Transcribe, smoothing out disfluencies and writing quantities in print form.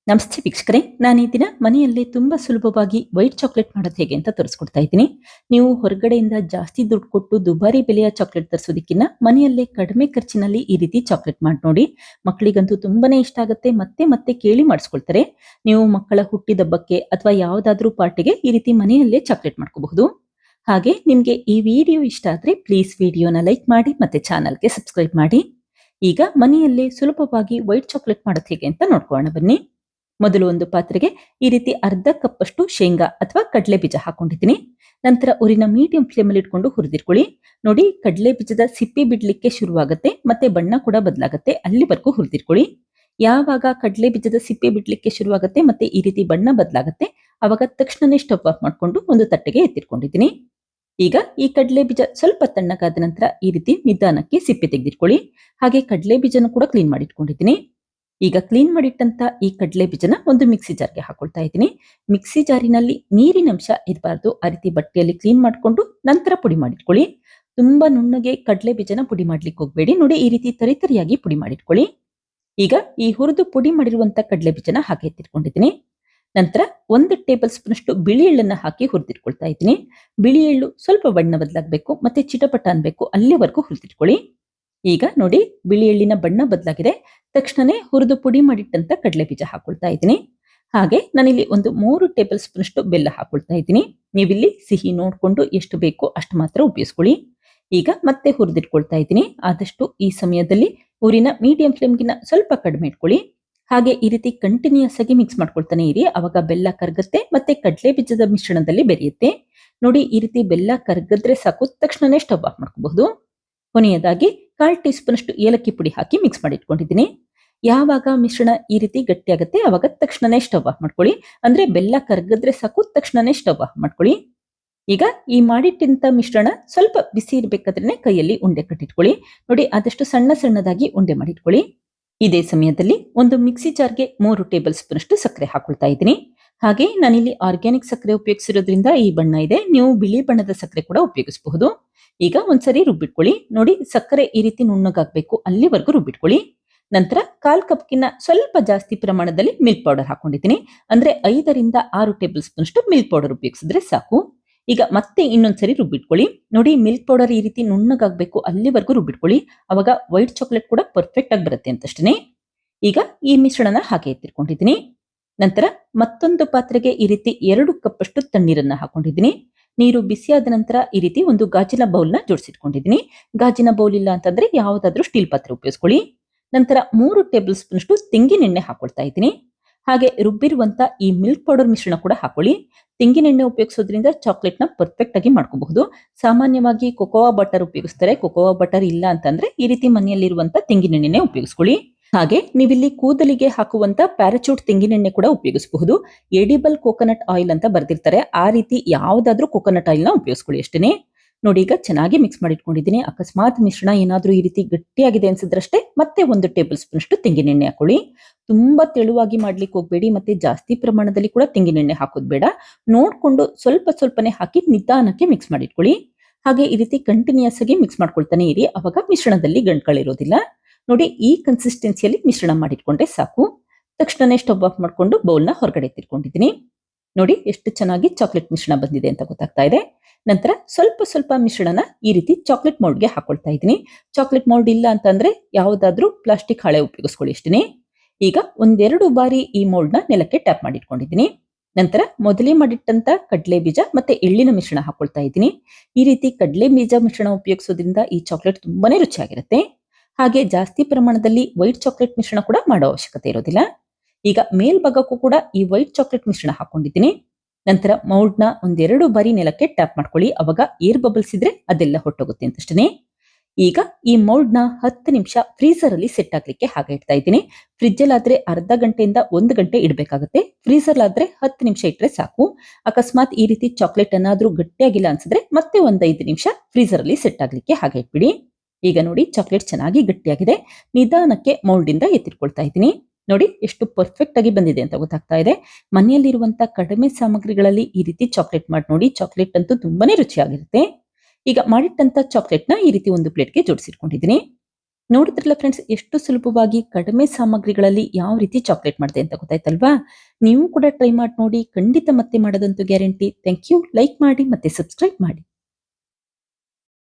ನಮಸ್ತೆ ವೀಕ್ಷಕರೇ, ನಾನು ಈ ದಿನ ಮನೆಯಲ್ಲೇ ತುಂಬಾ ಸುಲಭವಾಗಿ ವೈಟ್ ಚಾಕ್ಲೇಟ್ ಮಾಡೋದು ಹೇಗೆ ಅಂತ ತೋರಿಸ್ಕೊಡ್ತಾ ಇದ್ದೀನಿ. ನೀವು ಹೊರಗಡೆಯಿಂದ ಜಾಸ್ತಿ ದುಡ್ಡು ಕೊಟ್ಟು ದುಬಾರಿ ಬೆಲೆಯ ಚಾಕ್ಲೇಟ್ ತರಿಸೋದಕ್ಕಿಂತ ಮನೆಯಲ್ಲೇ ಕಡಿಮೆ ಖರ್ಚಿನಲ್ಲಿ ಈ ರೀತಿ ಚಾಕ್ಲೇಟ್ ಮಾಡಿ ನೋಡಿ. ಮಕ್ಕಳಿಗಂತೂ ತುಂಬಾನೇ ಇಷ್ಟ ಆಗುತ್ತೆ, ಮತ್ತೆ ಮತ್ತೆ ಕೇಳಿ ಮಾಡಿಸ್ಕೊಳ್ತಾರೆ. ನೀವು ಮಕ್ಕಳ ಹುಟ್ಟಿದಬ್ಬಕ್ಕೆ ಅಥವಾ ಯಾವುದಾದ್ರೂ ಪಾರ್ಟಿಗೆ ಈ ರೀತಿ ಮನೆಯಲ್ಲೇ ಚಾಕ್ಲೇಟ್ ಮಾಡ್ಕೋಬಹುದು. ಹಾಗೆ ನಿಮ್ಗೆ ಈ ವಿಡಿಯೋ ಇಷ್ಟ ಆದ್ರೆ ಪ್ಲೀಸ್ ವಿಡಿಯೋನ ಲೈಕ್ ಮಾಡಿ ಮತ್ತೆ ಚಾನಲ್ಗೆ ಸಬ್ಸ್ಕ್ರೈಬ್ ಮಾಡಿ. ಈಗ ಮನೆಯಲ್ಲೇ ಸುಲಭವಾಗಿ ವೈಟ್ ಚಾಕ್ಲೇಟ್ ಮಾಡೋದು ಹೇಗೆ ಅಂತ ನೋಡ್ಕೊಳ್ಳೋಣ ಬನ್ನಿ. ಮೊದಲು ಒಂದು ಪಾತ್ರೆಗೆ ಈ ರೀತಿ ಅರ್ಧ ಕಪ್ ಅಷ್ಟು ಶೇಂಗಾ ಅಥವಾ ಕಡಲೆ ಬೀಜ ಹಾಕೊಂಡಿದ್ದೀನಿ. ನಂತರ ಉರಿನ ಮೀಡಿಯಂ ಫ್ಲೇಮ್ ಅಲ್ಲಿ ಇಟ್ಕೊಂಡು ಹುರಿದಿಟ್ಕೊಳ್ಳಿ. ನೋಡಿ, ಕಡಲೆ ಬೀಜದ ಸಿಪ್ಪೆ ಬಿಡ್ಲಿಕ್ಕೆ ಶುರುವಾಗುತ್ತೆ ಮತ್ತೆ ಬಣ್ಣ ಕೂಡ ಬದಲಾಗುತ್ತೆ, ಅಲ್ಲಿವರೆಗೂ ಹುರಿದಿಟ್ಕೊಳ್ಳಿ. ಯಾವಾಗ ಕಡಲೆ ಬೀಜದ ಸಿಪ್ಪೆ ಬಿಡ್ಲಿಕ್ಕೆ ಶುರುವಾಗುತ್ತೆ ಮತ್ತೆ ಈ ರೀತಿ ಬಣ್ಣ ಬದಲಾಗುತ್ತೆ, ಅವಾಗ ತಕ್ಷಣನೇ ಸ್ಟವ್ ಆಫ್ ಮಾಡ್ಕೊಂಡು ಒಂದು ತಟ್ಟೆಗೆ ಎತ್ತಿಟ್ಕೊಂಡಿದ್ದೀನಿ. ಈಗ ಈ ಕಡಲೆ ಬೀಜ ಸ್ವಲ್ಪ ತಣ್ಣಗಾದ ನಂತರ ಈ ರೀತಿ ನಿಧಾನಕ್ಕೆ ಸಿಪ್ಪೆ ತೆಗೆದಿಟ್ಕೊಳ್ಳಿ. ಹಾಗೆ ಕಡಲೆ ಬೀಜನ ಕೂಡ ಕ್ಲೀನ್ ಮಾಡಿ ಇಟ್ಕೊಂಡಿದ್ದೀನಿ. ಈಗ ಕ್ಲೀನ್ ಮಾಡಿಟ್ಟಂತ ಈ ಕಡಲೆ ಬೀಜನ ಒಂದು ಮಿಕ್ಸಿ ಜಾರ್ಗೆ ಹಾಕೊಳ್ತಾ ಇದ್ದೀನಿ. ಮಿಕ್ಸಿ ಜಾರಿನಲ್ಲಿ ನೀರಿನ ಅಂಶ ಇರಬಾರ್ದು, ಆ ರೀತಿ ಬಟ್ಟೆಯಲ್ಲಿ ಕ್ಲೀನ್ ಮಾಡಿಕೊಂಡು ನಂತರ ಪುಡಿ ಮಾಡಿಟ್ಕೊಳ್ಳಿ. ತುಂಬಾ ನುಣ್ಣಗೆ ಕಡಲೆ ಬೀಜನ ಪುಡಿ ಮಾಡ್ಲಿಕ್ಕೆ ಹೋಗ್ಬೇಡಿ. ನೋಡಿ, ಈ ರೀತಿ ತರಿತರಿಯಾಗಿ ಪುಡಿ ಮಾಡಿಟ್ಕೊಳ್ಳಿ. ಈಗ ಈ ಹುರಿದು ಪುಡಿ ಮಾಡಿರುವಂತ ಕಡಲೆ ಬೀಜನ ಹಾಕಿ ಎತ್ತಿಟ್ಕೊಂಡಿದ್ದೀನಿ. ನಂತರ 1 ಟೇಬಲ್ ಸ್ಪೂನ್ ಅಷ್ಟು ಬಿಳಿ ಎಳ್ಳನ್ನ ಹಾಕಿ ಹುರಿದಿಟ್ಕೊಳ್ತಾ ಇದ್ದೀನಿ. ಬಿಳಿ ಎಳ್ಳು ಸ್ವಲ್ಪ ಬಣ್ಣ ಬದಲಾಗಬೇಕು ಮತ್ತೆ ಚಿಟಪಟ ಅನ್ಬೇಕು, ಅಲ್ಲಿವರೆಗೂ ಹುರಿದಿಟ್ಕೊಳ್ಳಿ. ಈಗ ನೋಡಿ, ಬಿಳಿ ಎಳ್ಳಿನ ಬಣ್ಣ ಬದಲಾಗಿದೆ. ತಕ್ಷಣನೇ ಹುರಿದು ಪುಡಿ ಮಾಡಿಟ್ಟಂತ ಕಡಲೆ ಬೀಜ ಹಾಕೊಳ್ತಾ ಇದ್ದೀನಿ. ಹಾಗೆ ನಾನಿಲ್ಲಿ ಒಂದು 3 ಟೇಬಲ್ ಸ್ಪೂನ್ ಅಷ್ಟು ಬೆಲ್ಲ ಹಾಕೊಳ್ತಾ ಇದ್ದೀನಿ. ನೀವಿಲ್ಲಿ ಸಿಹಿ ನೋಡ್ಕೊಂಡು ಎಷ್ಟು ಬೇಕೋ ಅಷ್ಟು ಮಾತ್ರ ಉಪಯೋಗಿಸ್ಕೊಳ್ಳಿ. ಈಗ ಮತ್ತೆ ಹುರಿದಿಟ್ಕೊಳ್ತಾ ಇದ್ದೀನಿ. ಆದಷ್ಟು ಈ ಸಮಯದಲ್ಲಿ ಊರಿನ ಮೀಡಿಯಂ ಫ್ಲೇಮ್ಗಿನ ಸ್ವಲ್ಪ ಕಡಿಮೆ ಇಟ್ಕೊಳ್ಳಿ. ಹಾಗೆ ಈ ರೀತಿ ಕಂಟಿನ್ಯೂಸ್ ಆಗಿ ಮಿಕ್ಸ್ ಮಾಡ್ಕೊಳ್ತಾನೆ ಇರಿ, ಅವಾಗ ಬೆಲ್ಲ ಕರಗುತ್ತೆ ಮತ್ತೆ ಕಡಲೆ ಬೀಜದ ಮಿಶ್ರಣದಲ್ಲಿ ಬೆರೆಯುತ್ತೆ. ನೋಡಿ, ಈ ರೀತಿ ಬೆಲ್ಲ ಕರಗಿದ್ರೆ ಸಾಕು, ತಕ್ಷಣನೇ ಸ್ಟವ್ ಆಫ್ ಮಾಡ್ಕೋಬಹುದು. ಕೊನೆಯದಾಗಿ 1/4 ಟೀ ಸ್ಪೂನ್ ಅಷ್ಟು ಏಲಕ್ಕಿ ಪುಡಿ ಹಾಕಿ ಮಿಕ್ಸ್ ಮಾಡಿ ಇಟ್ಕೊಂಡಿದ್ದೀನಿ. ಯಾವಾಗ ಮಿಶ್ರಣ ಈ ರೀತಿ ಗಟ್ಟಿ ಆಗುತ್ತೆ ಅವಾಗ ತಕ್ಷಣನೇ ಸ್ಟವ್ ಆಫ್ ಮಾಡ್ಕೊಳ್ಳಿ. ಅಂದ್ರೆ ಬೆಲ್ಲ ಕರಗಿದ್ರೆ ಸಾಕು, ತಕ್ಷಣನೇ ಸ್ಟವ್ ಆಫ್ ಮಾಡ್ಕೊಳ್ಳಿ. ಈಗ ಈ ಮಾಡಿಟ್ಟಂತ ಮಿಶ್ರಣ ಸ್ವಲ್ಪ ಬಿಸಿ ಇರ್ಬೇಕಾದ್ರೆ ಕೈಯಲ್ಲಿ ಉಂಡೆ ಕಟ್ಟಿಟ್ಕೊಳ್ಳಿ. ನೋಡಿ, ಆದಷ್ಟು ಸಣ್ಣ ಸಣ್ಣದಾಗಿ ಉಂಡೆ ಮಾಡಿಟ್ಕೊಳ್ಳಿ. ಇದೇ ಸಮಯದಲ್ಲಿ ಒಂದು ಮಿಕ್ಸಿ ಜಾರ್ಗೆ 3 ಟೇಬಲ್ ಸ್ಪೂನ್ ಅಷ್ಟು ಸಕ್ಕರೆ ಹಾಕೊಳ್ತಾ ಇದ್ದೀನಿ. ಹಾಗೆ ನಾನಿಲ್ಲಿ ಆರ್ಗ್ಯಾನಿಕ್ ಸಕ್ಕರೆ ಉಪಯೋಗಿಸಿರೋದ್ರಿಂದ ಈ ಬಣ್ಣ ಇದೆ, ನೀವು ಬಿಳಿ ಬಣ್ಣದ ಸಕ್ಕರೆ ಕೂಡ ಉಪಯೋಗಿಸಬಹುದು. ಈಗ ಒಂದ್ಸರಿ ರುಬ್ಬಿಟ್ಕೊಳ್ಳಿ. ನೋಡಿ, ಸಕ್ಕರೆ ಈ ರೀತಿ ನುಣ್ಣಗಾಗಬೇಕು, ಅಲ್ಲಿವರೆಗೂ ರುಬ್ಬಿಟ್ಕೊಳ್ಳಿ. ನಂತರ 1/4 ಕಪ್ಗಿನ್ನ ಸ್ವಲ್ಪ ಜಾಸ್ತಿ ಪ್ರಮಾಣದಲ್ಲಿ ಮಿಲ್ಕ್ ಪೌಡರ್ ಹಾಕೊಂಡಿದ್ದೀನಿ. ಅಂದ್ರೆ 5 ರಿಂದ 6 ಟೇಬಲ್ ಸ್ಪೂನ್ ಅಷ್ಟು ಮಿಲ್ಕ್ ಪೌಡರ್ ಉಪಯೋಗಿಸಿದ್ರೆ ಸಾಕು. ಈಗ ಮತ್ತೆ ಇನ್ನೊಂದ್ಸರಿ ರುಬ್ಬಿಟ್ಕೊಳ್ಳಿ. ನೋಡಿ, ಮಿಲ್ಕ್ ಪೌಡರ್ ಈ ರೀತಿ ನುಣ್ಣಗಾಗಬೇಕು, ಅಲ್ಲಿವರೆಗೂ ರುಬ್ಬಿಟ್ಕೊಳ್ಳಿ. ಅವಾಗ ವೈಟ್ ಚಾಕ್ಲೇಟ್ ಕೂಡ ಪರ್ಫೆಕ್ಟ್ ಆಗಿ ಬರುತ್ತೆ ಅಂತಷ್ಟೇ. ಈಗ ಈ ಮಿಶ್ರಣನ ಹಾಗೆ ಎತ್ತಿಟ್ಕೊಂಡಿದ್ದೀನಿ. ನಂತರ ಮತ್ತೊಂದು ಪಾತ್ರೆಗೆ ಈ ರೀತಿ 2 ಕಪ್ ಅಷ್ಟು ತಣ್ಣೀರನ್ನ ಹಾಕೊಂಡಿದ್ದೀನಿ. ನೀರು ಬಿಸಿಯಾದ ನಂತರ ಈ ರೀತಿ ಒಂದು ಗಾಜಿನ ಬೌಲ್ನ ಜೋಡಿಸಿಟ್ಕೊಂಡಿದ್ದೀನಿ. ಗಾಜಿನ ಬೌಲ್ ಇಲ್ಲ ಅಂತಂದ್ರೆ ಯಾವುದಾದ್ರೂ ಸ್ಟೀಲ್ ಪಾತ್ರೆ ಉಪಯೋಗಿಸ್ಕೊಳ್ಳಿ. ನಂತರ 3 ಟೇಬಲ್ ಸ್ಪೂನ್ ಅಷ್ಟು ತೆಂಗಿನೆಣ್ಣೆ ಹಾಕೊಳ್ತಾ ಇದ್ದೀನಿ. ಹಾಗೆ ರುಬ್ಬಿರುವಂತ ಈ ಮಿಲ್ಕ್ ಪೌಡರ್ ಮಿಶ್ರಣ ಕೂಡ ಹಾಕೊಳ್ಳಿ. ತೆಂಗಿನೆಣ್ಣೆ ಉಪಯೋಗಿಸೋದ್ರಿಂದ ಚಾಕ್ಲೇಟ್ನ ಪರ್ಫೆಕ್ಟ್ ಆಗಿ ಮಾಡ್ಕೋಬಹುದು. ಸಾಮಾನ್ಯವಾಗಿ ಕೊಕೋವಾ ಬಟರ್ ಉಪಯೋಗಿಸ್ತಾರೆ, ಕೊಕೋವಾ ಬಟರ್ ಇಲ್ಲ ಅಂತಂದ್ರೆ ಈ ರೀತಿ ಮನೆಯಲ್ಲಿರುವಂತ ತೆಂಗಿನೆಣ್ಣೆನೆ ಉಪಯೋಗಿಸ್ಕೊಳ್ಳಿ. ಹಾಗೆ ನೀವಿಲ್ಲಿ ಕೂದಲಿಗೆ ಹಾಕುವಂತ ಪ್ಯಾರಾಚೂಟ್ ತೆಂಗಿನೆಣ್ಣೆ ಕೂಡ ಉಪಯೋಗಿಸಬಹುದು. ಎಡಿಬಲ್ ಕೋಕೋನಟ್ ಆಯಿಲ್ ಅಂತ ಬರ್ದಿರ್ತಾರೆ, ಆ ರೀತಿ ಯಾವ್ದಾದ್ರೂ ಕೋಕೋನಟ್ ಆಯಿಲ್ ನ ಉಪಯೋಗಿಸ್ಕೊಳ್ಳಿ ಅಷ್ಟೇನೆ. ನೋಡಿ, ಈಗ ಚೆನ್ನಾಗಿ ಮಿಕ್ಸ್ ಮಾಡಿಟ್ಕೊಂಡಿದ್ದೀನಿ. ಅಕಸ್ಮಾತ್ ಮಿಶ್ರಣ ಏನಾದ್ರೂ ಈ ರೀತಿ ಗಟ್ಟಿಯಾಗಿದೆ ಅನ್ಸಿದ್ರಷ್ಟೇ ಮತ್ತೆ 1 ಟೇಬಲ್ ಸ್ಪೂನ್ ಅಷ್ಟು ತೆಂಗಿನೆಣ್ಣೆ ಹಾಕೊಳ್ಳಿ. ತುಂಬಾ ತೆಳುವಾಗಿ ಮಾಡ್ಲಿಕ್ಕೆ ಹೋಗ್ಬೇಡಿ, ಮತ್ತೆ ಜಾಸ್ತಿ ಪ್ರಮಾಣದಲ್ಲಿ ಕೂಡ ತೆಂಗಿನೆಣ್ಣೆ ಹಾಕೋದು ಬೇಡ. ನೋಡ್ಕೊಂಡು ಸ್ವಲ್ಪ ಸ್ವಲ್ಪನೇ ಹಾಕಿ ನಿಧಾನಕ್ಕೆ ಮಿಕ್ಸ್ ಮಾಡಿಟ್ಕೊಳ್ಳಿ. ಹಾಗೆ ಈ ರೀತಿ ಕಂಟಿನ್ಯೂಸ್ ಆಗಿ ಮಿಕ್ಸ್ ಮಾಡ್ಕೊಳ್ತಾನೆ ಇರಿ, ಅವಾಗ ಮಿಶ್ರಣದಲ್ಲಿ ಗಂಟ್ಗಳಿರೋದಿಲ್ಲ. ನೋಡಿ, ಈ ಕನ್ಸಿಸ್ಟೆನ್ಸಿಯಲ್ಲಿ ಮಿಶ್ರಣ ಮಾಡಿಟ್ಕೊಂಡ್ರೆ ಸಾಕು. ತಕ್ಷಣನೇ ಸ್ಟವ್ ಆಫ್ ಮಾಡ್ಕೊಂಡು ಬೌಲ್ನ ಹೊರಗಡೆ ಎತ್ತಿಟ್ಕೊಂಡಿದ್ದೀನಿ. ನೋಡಿ, ಎಷ್ಟು ಚೆನ್ನಾಗಿ ಚಾಕ್ಲೇಟ್ ಮಿಶ್ರಣ ಬಂದಿದೆ ಅಂತ ಗೊತ್ತಾಗ್ತಾ ಇದೆ. ನಂತರ ಸ್ವಲ್ಪ ಸ್ವಲ್ಪ ಮಿಶ್ರಣನ ಈ ರೀತಿ ಚಾಕ್ಲೇಟ್ ಮೌಲ್ಡ್ಗೆ ಹಾಕೊಳ್ತಾ ಇದ್ದೀನಿ. ಚಾಕ್ಲೇಟ್ ಮೌಲ್ಡ್ ಇಲ್ಲ ಅಂತಂದ್ರೆ ಯಾವುದಾದ್ರೂ ಪ್ಲಾಸ್ಟಿಕ್ ಹಾಳೆ ಉಪಯೋಗಿಸ್ಕೊಳ್ಳಿ ಅಷ್ಟೇನೆ. ಈಗ 1-2 ಬಾರಿ ಈ ಮೌಲ್ಡ್ನ ನೆಲಕ್ಕೆ ಟ್ಯಾಪ್ ಮಾಡಿಟ್ಕೊಂಡಿದ್ದೀನಿ. ನಂತರ ಮೊದಲೇ ಮಾಡಿಟ್ಟಂತ ಕಡಲೆ ಬೀಜ ಮತ್ತೆ ಎಳ್ಳಿನ ಮಿಶ್ರಣ ಹಾಕೊಳ್ತಾ ಇದ್ದೀನಿ. ಈ ರೀತಿ ಕಡಲೆ ಬೀಜ ಮಿಶ್ರಣ ಉಪಯೋಗಿಸೋದ್ರಿಂದ ಈ ಚಾಕ್ಲೇಟ್ ತುಂಬಾನೇ ರುಚಿಯಾಗಿರುತ್ತೆ. ಹಾಗೆ ಜಾಸ್ತಿ ಪ್ರಮಾಣದಲ್ಲಿ ವೈಟ್ ಚಾಕ್ಲೇಟ್ ಮಿಶ್ರಣ ಕೂಡ ಮಾಡೋ ಅವಶ್ಯಕತೆ ಇರೋದಿಲ್ಲ. ಈಗ ಮೇಲ್ಭಾಗಕ್ಕೂ ಕೂಡ ಈ ವೈಟ್ ಚಾಕ್ಲೇಟ್ ಮಿಶ್ರಣ ಹಾಕೊಂಡಿದ್ದೀನಿ. ನಂತರ ಮೌಲ್ಡ್ನ 1-2 ಬಾರಿ ನೆಲಕ್ಕೆ ಟ್ಯಾಪ್ ಮಾಡ್ಕೊಳ್ಳಿ, ಅವಾಗ ಏರ್ ಬಬಲ್ಸ್ ಇದ್ರೆ ಅದೆಲ್ಲ ಹೊಟ್ಟೋಗುತ್ತೆ ಅಂತಷ್ಟೇ. ಈಗ ಈ ಮೌಲ್ಡ್ನ 10 ನಿಮಿಷ ಫ್ರೀಸರ್ ಅಲ್ಲಿ ಸೆಟ್ ಆಗ್ಲಿಕ್ಕೆ ಹಾಗೆ ಇಡ್ತಾ ಇದ್ದೀನಿ. ಫ್ರಿಜ್ ಅಲ್ಲಾದ್ರೆ ಅರ್ಧ ಗಂಟೆಯಿಂದ 1 ಗಂಟೆ ಇಡಬೇಕಾಗುತ್ತೆ. ಫ್ರೀಸರ್ ಆದ್ರೆ 10 ನಿಮಿಷ ಇಟ್ರೆ ಸಾಕು. ಅಕಸ್ಮಾತ್ ಈ ರೀತಿ ಚಾಕ್ಲೇಟ್ ಏನಾದ್ರೂ ಗಟ್ಟಿಯಾಗಿಲ್ಲ ಅನ್ಸಿದ್ರೆ ಮತ್ತೆ 5 ನಿಮಿಷ ಫ್ರೀಸರ್ ಅಲ್ಲಿ ಸೆಟ್ ಆಗ್ಲಿಕ್ಕೆ ಹಾಗೆ ಇಟ್ಬಿಡಿ. ಈಗ ನೋಡಿ, ಚಾಕ್ಲೇಟ್ ಚೆನ್ನಾಗಿ ಗಟ್ಟಿಯಾಗಿದೆ. ನಿಧಾನಕ್ಕೆ ಮೌಲ್ಡ್ ಇಂದ ಎತ್ತಿಟ್ಕೊಳ್ತಾ ಇದ್ದೀನಿ. ನೋಡಿ, ಎಷ್ಟು ಪರ್ಫೆಕ್ಟ್ ಆಗಿ ಬಂದಿದೆ ಅಂತ ಗೊತ್ತಾಗ್ತಾ ಇದೆ. ಮನೆಯಲ್ಲಿರುವಂತ ಕಡಿಮೆ ಸಾಮಗ್ರಿಗಳಲ್ಲಿ ಈ ರೀತಿ ಚಾಕ್ಲೇಟ್ ಮಾಡಿ ನೋಡಿ, ಚಾಕ್ಲೇಟ್ ಅಂತೂ ತುಂಬಾನೇ ರುಚಿಯಾಗಿರುತ್ತೆ. ಈಗ ಮಾಡಿಟ್ಟಂತ ಚಾಕ್ಲೇಟ್ನ ಈ ರೀತಿ ಒಂದು ಪ್ಲೇಟ್ಗೆ ಜೋಡಿಸಿಟ್ಕೊಂಡಿದ್ದೀನಿ. ನೋಡಿದ್ರಲ್ಲ ಫ್ರೆಂಡ್ಸ್, ಎಷ್ಟು ಸುಲಭವಾಗಿ ಕಡಿಮೆ ಸಾಮಗ್ರಿಗಳಲ್ಲಿ ಯಾವ ರೀತಿ ಚಾಕ್ಲೇಟ್ ಮಾಡಿದೆ ಅಂತ ಗೊತ್ತಾಯ್ತಲ್ವಾ? ನೀವು ಕೂಡ ಟ್ರೈ ಮಾಡಿ ನೋಡಿ. ಖಂಡಿತ ಮತ್ತೆ ಮಾಡೋದಂತೂ ಗ್ಯಾರಂಟಿ. Thank you. ಲೈಕ್ ಮಾಡಿ ಮತ್ತೆ ಸಬ್ಸ್ಕ್ರೈಬ್ ಮಾಡಿ.